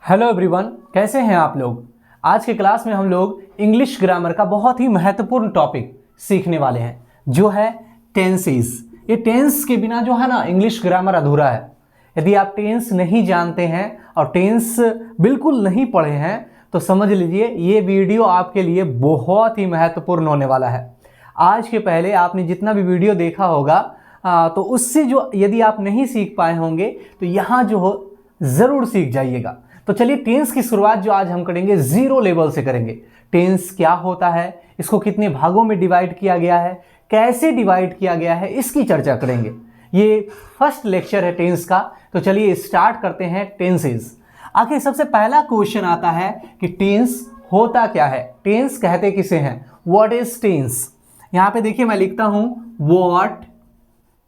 Hello everyone, कैसे हैं आप लोग। आज के क्लास में हम लोग इंग्लिश ग्रामर का बहुत ही महत्वपूर्ण टॉपिक सीखने वाले हैं, जो है टेंसेस। ये टेंस के बिना जो है ना इंग्लिश ग्रामर अधूरा है। यदि आप टेंस नहीं जानते हैं और टेंस बिल्कुल नहीं पढ़े हैं तो समझ लीजिए ये वीडियो आपके लिए बहुत ही महत्वपूर्ण होने वाला है। आज के पहले आपने जितना भी वीडियो देखा होगा तो उससे जो यदि आप नहीं सीख पाए होंगे तो यहाँ जो हो ज़रूर सीख जाइएगा। तो चलिए टेंस की शुरुआत जो आज हम करेंगे जीरो लेवल से करेंगे। टेंस क्या होता है, इसको कितने भागों में डिवाइड किया गया है, कैसे डिवाइड किया गया है, इसकी चर्चा करेंगे। ये फर्स्ट लेक्चर है टेंस का। तो चलिए स्टार्ट करते हैं टेंसेस। आखिर सबसे पहला क्वेश्चन आता है कि टेंस होता क्या है, टेंस कहते किसे हैं, व्हाट इज टेंस। यहाँ पे देखिए मैं लिखता हूं व्हाट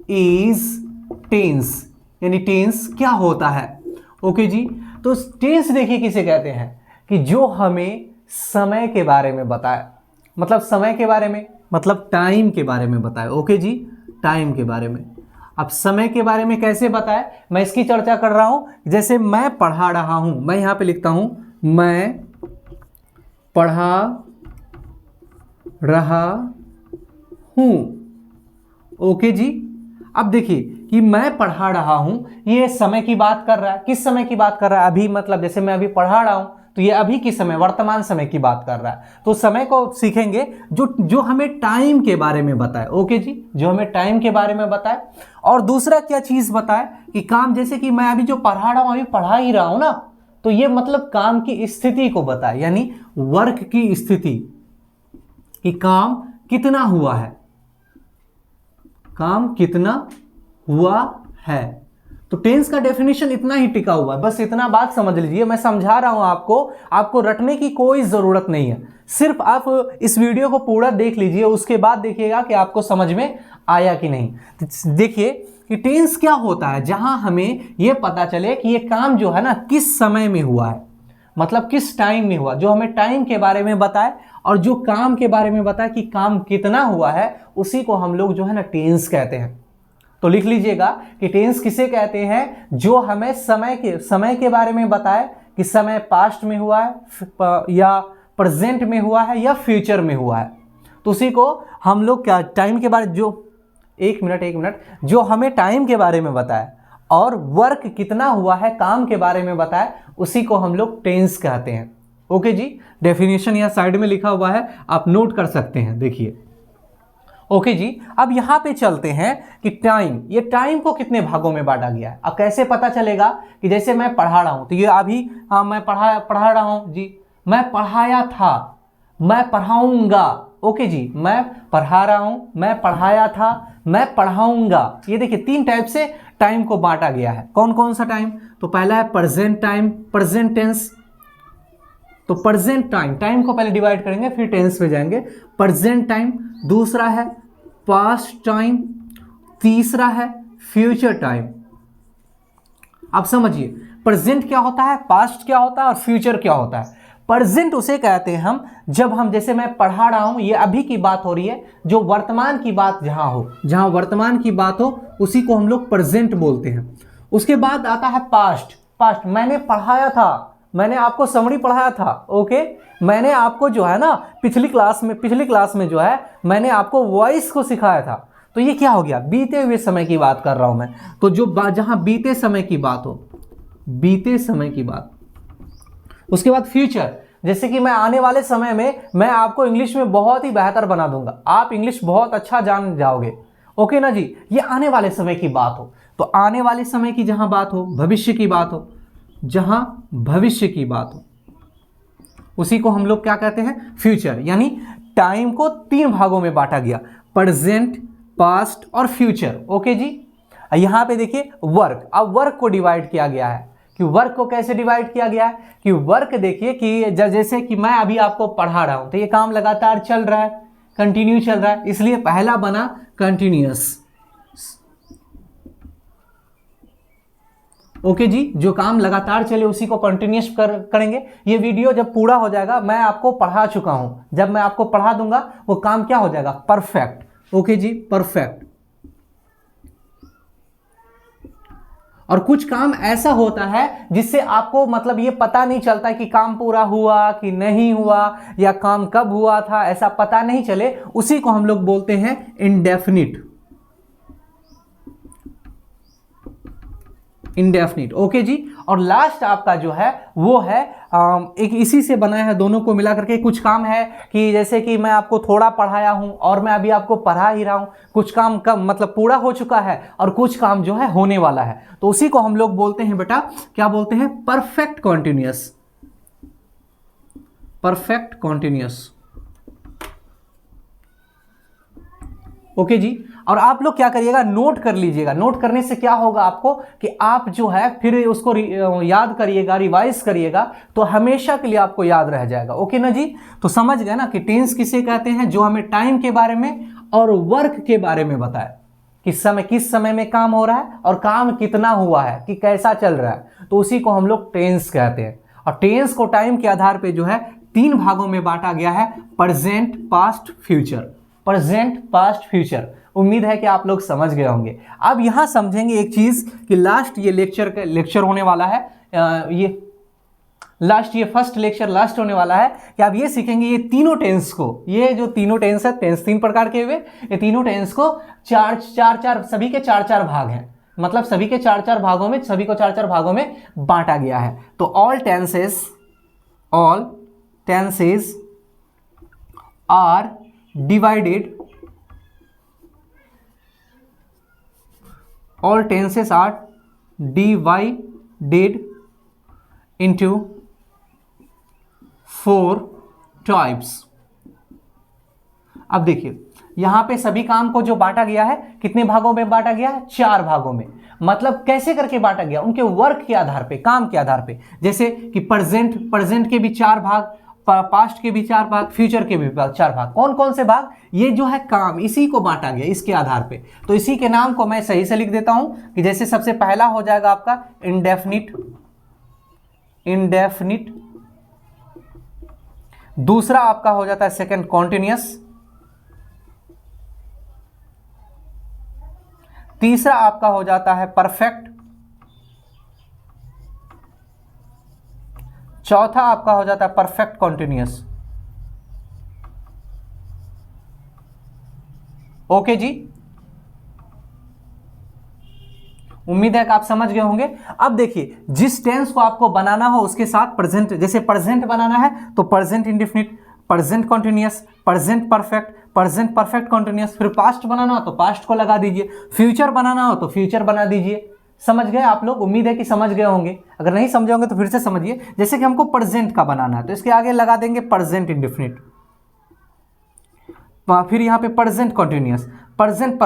इज टेंस, यानी टेंस क्या होता है। ओके जी, तो टेंस देखिए किसे कहते हैं कि जो हमें समय के बारे में बताए, मतलब समय के बारे में मतलब टाइम के बारे में बताए। ओके जी, टाइम के बारे में। अब समय के बारे में कैसे बताए, मैं इसकी चर्चा कर रहा हूं। जैसे मैं पढ़ा रहा हूं, मैं यहां पे लिखता हूं मैं पढ़ा रहा हूं। ओके जी, अब देखिए कि मैं पढ़ा रहा हूं, ये समय की बात कर रहा है। किस समय की बात कर रहा है, अभी, मतलब जैसे मैं अभी पढ़ा रहा हूं तो ये अभी की समय, वर्तमान समय की बात कर रहा है। तो समय को सीखेंगे जो हमें टाइम के बारे में बताए। ओके जी, जो हमें टाइम के बारे में बताए। और दूसरा क्या चीज बताए कि काम, जैसे कि मैं अभी जो पढ़ा रहा हूं, अभी पढ़ा ही रहा हूं ना, तो ये मतलब काम की स्थिति को बताए, यानी वर्क की स्थिति कि काम कितना हुआ है, काम कितना हुआ है। तो टेंस का डेफिनेशन इतना ही टिका हुआ है, बस इतना बात समझ लीजिए। मैं समझा रहा हूं आपको रटने की कोई जरूरत नहीं है। सिर्फ आप इस वीडियो को पूरा देख लीजिए, उसके बाद देखिएगा कि आपको समझ में आया कि नहीं। तो देखिए कि टेंस क्या होता है, जहां हमें यह पता चले कि यह काम जो है ना किस समय में हुआ है, मतलब किस टाइम में हुआ, जो हमें टाइम के बारे में बताए और जो काम के बारे में बताए कि काम कितना हुआ है, उसी को हम लोग जो है ना टेंस कहते हैं। तो लिख लीजिएगा कि टेंस किसे कहते हैं, जो हमें समय के बारे में बताए कि समय पास्ट में हुआ है या प्रेजेंट में हुआ है या फ्यूचर में हुआ है। तो उसी को हम लोग क्या टाइम के बारे, जो एक मिनट, जो हमें टाइम के बारे में बताए और वर्क कितना हुआ है, काम के बारे में बताए, उसी को हम लोग टेंस कहते हैं। ओके जी, डेफिनेशन यहाँ साइड में लिखा हुआ है, आप नोट कर सकते हैं, देखिए। ओके जी, अब यहां पे चलते हैं कि टाइम, ये टाइम को कितने भागों में बांटा गया है। अब कैसे पता चलेगा कि जैसे मैं पढ़ा रहा हूं, तो ये अभी मैं पढ़ा रहा हूं जी, मैं पढ़ाया था, मैं पढ़ाऊंगा। ओके जी, मैं पढ़ा रहा हूं, मैं पढ़ाया था, मैं पढ़ाऊंगा। ये देखिए तीन टाइप से टाइम को बांटा गया है। कौन कौन सा टाइम, तो पहला है प्रेजेंट टाइम, प्रेजेंट टेंस। तो प्रेजेंट टाइम को पहले डिवाइड करेंगे फिर टेंस पे जाएंगे। प्रेजेंट टाइम, दूसरा है पास्ट टाइम, तीसरा है फ्यूचर टाइम। अब समझिए प्रेजेंट क्या होता है, पास्ट क्या होता है और फ्यूचर क्या होता है। प्रेजेंट उसे कहते हैं हम जब हम, जैसे मैं पढ़ा रहा हूं, ये अभी की बात हो रही है, जो वर्तमान की बात जहां हो, जहां वर्तमान की बात हो उसी को हम लोग प्रेजेंट बोलते हैं। उसके बाद आता है पास्ट, मैंने पढ़ाया था, मैंने आपको समरी पढ़ाया था। ओके, मैंने आपको जो है ना पिछली क्लास में जो है मैंने आपको वॉइस को सिखाया था। तो ये क्या हो गया, बीते हुए समय की बात कर रहा हूं मैं। तो जो जहां बीते समय की बात हो, बीते समय की बात। उसके बाद फ्यूचर, जैसे कि मैं आने वाले समय में मैं आपको इंग्लिश में बहुत ही बेहतर बना दूंगा, आप इंग्लिश बहुत अच्छा जान जाओगे। ओके ना जी, ये आने वाले समय की बात हो। तो आने वाले समय की जहां बात हो, भविष्य की बात हो, जहां भविष्य की बात हो, उसी को हम लोग क्या कहते हैं, फ्यूचर। यानी टाइम को तीन भागों में बांटा गया, प्रेजेंट, पास्ट और फ्यूचर। ओके जी, यहां पे देखिए वर्क, अब वर्क को डिवाइड किया गया है कि वर्क को कैसे डिवाइड किया गया है कि वर्क देखिए कि जैसे कि मैं अभी आपको पढ़ा रहा हूं तो ये काम लगातार चल रहा है, कंटिन्यू चल रहा है, इसलिए पहला बना कंटिन्यूअस। ओके जी, जो काम लगातार चले उसी को कंटिन्यूअस करेंगे। ये वीडियो जब पूरा हो जाएगा, मैं आपको पढ़ा चुका हूं, जब मैं आपको पढ़ा दूंगा वो काम क्या हो जाएगा, परफेक्ट। ओके जी, परफेक्ट। और कुछ काम ऐसा होता है जिससे आपको मतलब ये पता नहीं चलता कि काम पूरा हुआ कि नहीं हुआ या काम कब हुआ था, ऐसा पता नहीं चले, उसी को हम लोग बोलते हैं इंडेफिनिट। इंडेफिनिट, ओके जी। और लास्ट आपका जो है वो है एक इसी से बना है, दोनों को मिला करके कुछ काम है कि जैसे कि मैं आपको थोड़ा पढ़ाया हूं और मैं अभी आपको पढ़ा ही रहा हूं, कुछ काम कब मतलब पूरा हो चुका है और कुछ काम जो है होने वाला है, तो उसी को हम लोग बोलते हैं बेटा, क्या बोलते हैं, perfect continuous. Perfect continuous, okay जी। और आप लोग क्या करिएगा, नोट कर लीजिएगा। नोट करने से क्या होगा आपको कि आप जो है फिर उसको याद करिएगा, रिवाइज करिएगा, तो हमेशा के लिए आपको याद रह जाएगा, ओके ना जी। तो समझ गए ना कि टेंस किसे कहते हैं, जो हमें टाइम के बारे में और वर्क के बारे में बताए, किस समय में काम हो रहा है और काम कितना हुआ है, कि कैसा चल रहा है, तो उसी को हम लोग टेंस कहते हैं। और टेंस को टाइम के आधार पर जो है 3 भागों में बांटा गया है, present, past, future. Present, past, future. उम्मीद है कि आप लोग समझ गए होंगे। अब यहां समझेंगे एक चीज कि लास्ट ये लेक्चर होने वाला है, ये फर्स्ट लेक्चर लास्ट होने वाला है कि आप ये सीखेंगे ये तीनों टेंस को, ये जो तीनों टेंस है, टेंस 3 प्रकार के हुए, ये तीनों टेंस को चार सभी के 4 भाग हैं, मतलब सभी के 4 भागों में, सभी को 4 भागों में बांटा गया है। तो all tenses are divided, all tenses are divided into 4 types। अब देखिए यहां पे सभी काम को जो बांटा गया है, कितने भागों में बांटा गया है, 4 भागों में। मतलब कैसे करके बांटा गया, उनके वर्क के आधार पे, काम के आधार पे। जैसे कि प्रेजेंट के भी 4 भाग, पास्ट के भी 4 भाग, फ्यूचर के भी 4 भाग। कौन कौन से भाग, ये जो है काम, इसी को बांटा गया इसके आधार पे। तो इसी के नाम को मैं सही से लिख देता हूं कि जैसे सबसे पहला हो जाएगा आपका इंडेफिनिट, दूसरा आपका हो जाता है सेकंड कॉन्टिन्यूअस, तीसरा आपका हो जाता है परफेक्ट, चौथा आपका हो जाता है परफेक्ट कॉन्टिन्यूअस, ओके जी। उम्मीद है कि आप समझ गए होंगे। अब देखिए जिस टेंस को आपको बनाना हो उसके साथ प्रेजेंट, जैसे प्रेजेंट बनाना है तो present indefinite, present continuous, present perfect, present perfect continuous. फिर पास्ट बनाना हो तो पास्ट को लगा दीजिए, फ्यूचर बनाना हो तो फ्यूचर बना दीजिए। समझ गए आप लोग, उम्मीद है कि समझ गए होंगे। अगर नहीं समझे होंगे तो फिर से समझिए। जैसे कि हमको प्रेजेंट का बनाना है तो इसके आगे लगा देंगे प्रेजेंट इंडेफिनिट, फिर यहाँ पे present continuous, present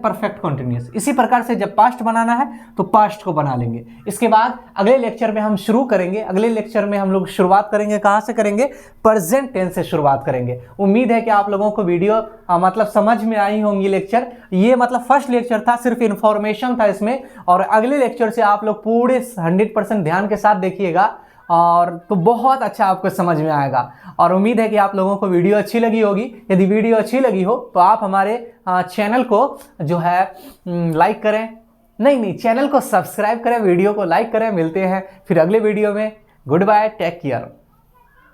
perfect continuous. इसी प्रकार से जब पास्ट बनाना है तो पास्ट को बना लेंगे। इसके बाद अगले लेक्चर में हम शुरू करेंगे, अगले लेक्चर में हम लोग शुरुआत करेंगे, कहाँ से करेंगे, प्रेजेंट टेंस से शुरुआत करेंगे। उम्मीद है कि आप लोगों को वीडियो मतलब समझ में आई होंगी। लेक्चर ये मतलब फर्स्ट लेक्चर था, सिर्फ इन्फॉर्मेशन था इसमें, और अगले लेक्चर से आप लोग पूरे 100% ध्यान के साथ देखिएगा और तो बहुत अच्छा आपको समझ में आएगा। और उम्मीद है कि आप लोगों को वीडियो अच्छी लगी होगी। यदि वीडियो अच्छी लगी हो तो आप हमारे चैनल को जो है लाइक करें, नहीं चैनल को सब्सक्राइब करें, वीडियो को लाइक करें। मिलते हैं फिर अगले वीडियो में। Good bye, take care.